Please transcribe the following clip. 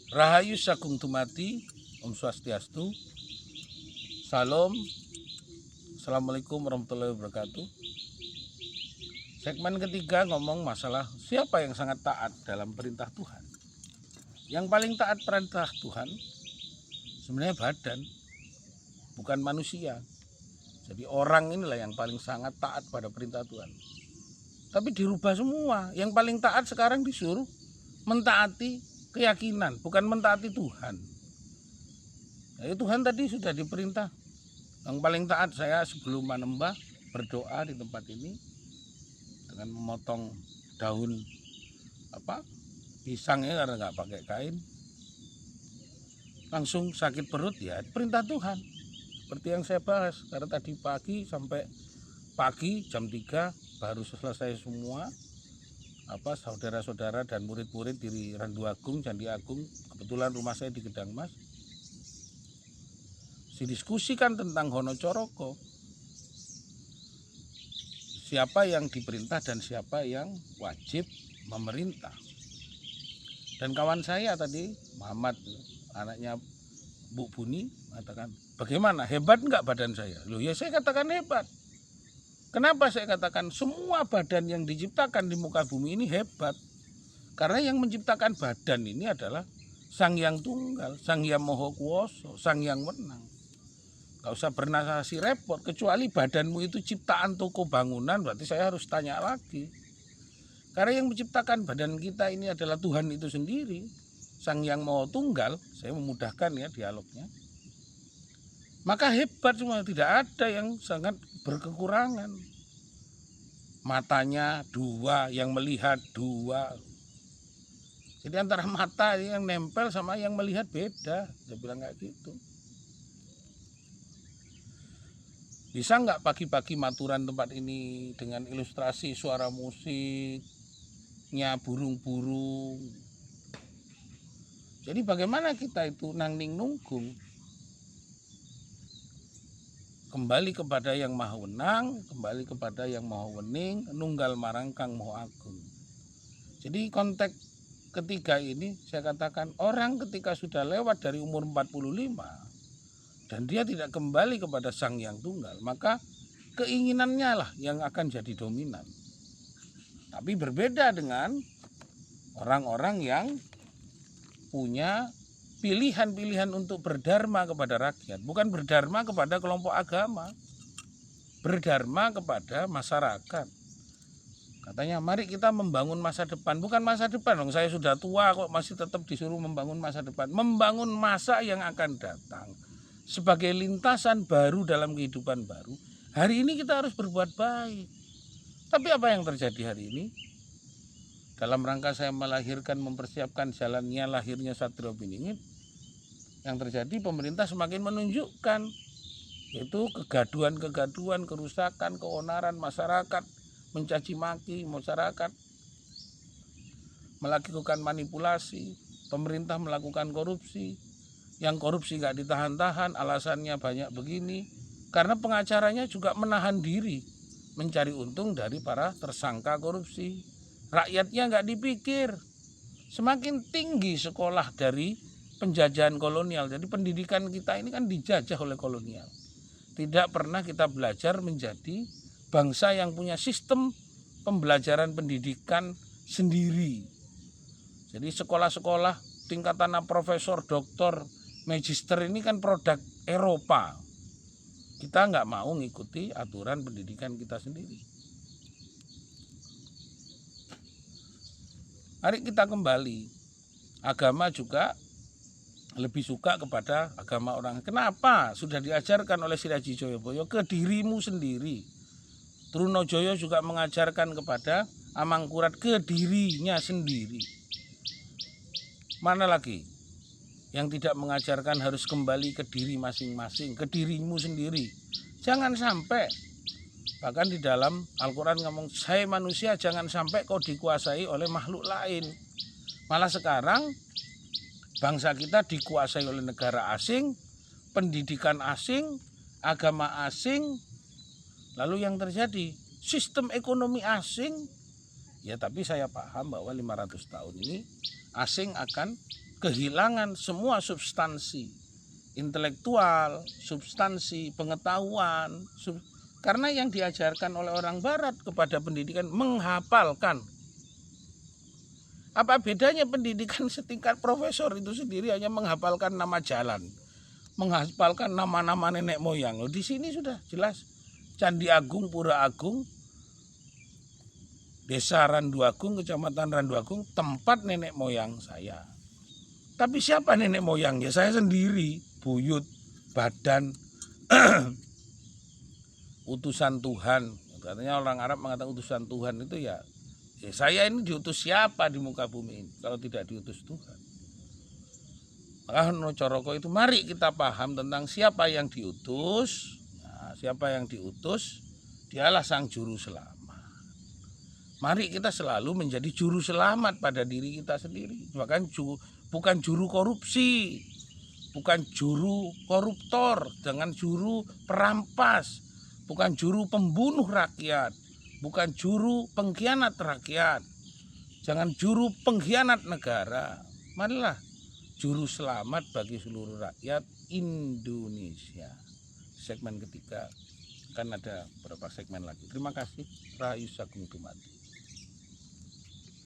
Rahayu Sagung Dumadi, Om Swastiastu, Salam, Assalamualaikum warahmatullahi wabarakatuh. Segmen ketiga ngomong masalah siapa yang sangat taat dalam perintah Tuhan. Yang paling taat perintah Tuhan sebenarnya badan, bukan manusia. Jadi orang inilah yang paling sangat taat pada perintah Tuhan. Tapi dirubah semua. Yang paling taat sekarang disuruh mentaati keyakinan, bukan mentaati Tuhan. Jadi Tuhan tadi sudah diperintah. Yang paling taat saya sebelum menyembah berdoa di tempat ini dengan memotong daun pisang ya, karena nggak pakai kain. Langsung sakit perut ya perintah Tuhan. Seperti yang saya bahas, karena tadi pagi sampai pagi jam 3 baru selesai semua saudara-saudara dan murid-murid di Randu Agung, Candi Agung. Kebetulan rumah saya di Gedang Mas. Didiskusikan tentang Hono Coroko. Siapa yang diperintah dan siapa yang wajib memerintah. Dan kawan saya tadi, Muhammad, anaknya Bu Buni, mengatakan, bagaimana, hebat enggak badan saya? Loh ya saya katakan hebat. Kenapa saya katakan semua badan yang diciptakan di muka bumi ini hebat? Karena yang menciptakan badan ini adalah Sang Hyang Tunggal, Sang Hyang Maha Kuwasa, Sang Hyang Wenang. Gak usah bernasasi repot, kecuali badanmu itu ciptaan toko bangunan, berarti saya harus tanya lagi. Karena yang menciptakan badan kita ini adalah Tuhan itu sendiri, Sang Hyang Maha Tunggal. Saya memudahkan ya dialognya. Maka hebat semua, tidak ada yang sangat berkekurangan. Matanya dua, yang melihat dua. Jadi antara mata yang nempel sama yang melihat beda. Saya bilang kayak gitu. Bisa nggak pagi-pagi maturan tempat ini dengan ilustrasi suara musiknya burung-burung. Jadi bagaimana kita itu nangning nunggung. Kembali kepada yang maha wenang, kembali kepada yang maha wening, nunggal marang kang maha agung. Jadi konteks ketiga ini saya katakan orang ketika sudah lewat dari umur 45 dan dia tidak kembali kepada Sang Hyang Tunggal, maka keinginannya lah yang akan jadi dominan. Tapi berbeda dengan orang-orang yang punya pilihan-pilihan untuk berdharma kepada rakyat, bukan berdharma kepada kelompok agama, berdharma kepada masyarakat. Katanya mari kita membangun masa depan, bukan masa depan dong, saya sudah tua kok masih tetap disuruh membangun masa depan, membangun masa yang akan datang sebagai lintasan baru dalam kehidupan baru. Hari ini kita harus berbuat baik. Tapi apa yang terjadi hari ini? Dalam rangka saya melahirkan, mempersiapkan jalannya lahirnya Satrio Piningit, yang terjadi pemerintah semakin menunjukkan yaitu kegaduhan, kerusakan, keonaran masyarakat, mencaci maki masyarakat, melakukan manipulasi, pemerintah melakukan korupsi, yang korupsi nggak ditahan-tahan, alasannya banyak begini, karena pengacaranya juga menahan diri mencari untung dari para tersangka korupsi. Rakyatnya nggak dipikir. Semakin tinggi sekolah dari penjajahan kolonial. Jadi pendidikan kita ini kan dijajah oleh kolonial. Tidak pernah kita belajar menjadi bangsa yang punya sistem pembelajaran pendidikan sendiri. Jadi sekolah-sekolah tingkatan profesor, doktor, magister ini kan produk Eropa. Kita nggak mau ngikuti aturan pendidikan kita sendiri. Mari kita kembali. Agama juga lebih suka kepada agama orang. Kenapa? Sudah diajarkan oleh Sri Haji Joyoboyo ke dirimu sendiri. Trunojoyo juga mengajarkan kepada Amangkurat ke dirinya sendiri. Mana lagi yang tidak mengajarkan harus kembali ke diri masing-masing, ke dirimu sendiri. Jangan sampai, bahkan di dalam Al-Quran ngomong, saya manusia jangan sampai kau dikuasai oleh makhluk lain. Malah sekarang bangsa kita dikuasai oleh negara asing, pendidikan asing, agama asing. Lalu yang terjadi, sistem ekonomi asing. Ya tapi saya paham bahwa 500 tahun ini asing akan kehilangan semua substansi intelektual, substansi pengetahuan, karena yang diajarkan oleh orang barat kepada pendidikan menghafalkan. Apa bedanya pendidikan setingkat profesor itu sendiri hanya menghafalkan nama jalan, menghafalkan nama-nama nenek moyang. Di sini sudah jelas Candi Agung, Pura Agung, Desa Randu Agung, Kecamatan Randu Agung, tempat nenek moyang saya. Tapi siapa nenek moyangnya? Saya sendiri, buyut, badan, utusan Tuhan. Katanya orang Arab mengatakan utusan Tuhan itu ya saya ini diutus siapa di muka bumi ini kalau tidak diutus Tuhan. Maka Nocoroko itu mari kita paham tentang siapa yang diutus. Nah, siapa yang diutus, dialah sang juru selamat. Mari kita selalu menjadi juru selamat pada diri kita sendiri. Bahkan bukan juru korupsi, bukan juru koruptor, jangan juru perampas, bukan juru pembunuh rakyat, bukan juru pengkhianat rakyat, jangan juru pengkhianat negara. Marilah juru selamat bagi seluruh rakyat Indonesia. Segmen ketiga akan ada beberapa segmen lagi. Terima kasih. Rahayu Sagung Dumadi.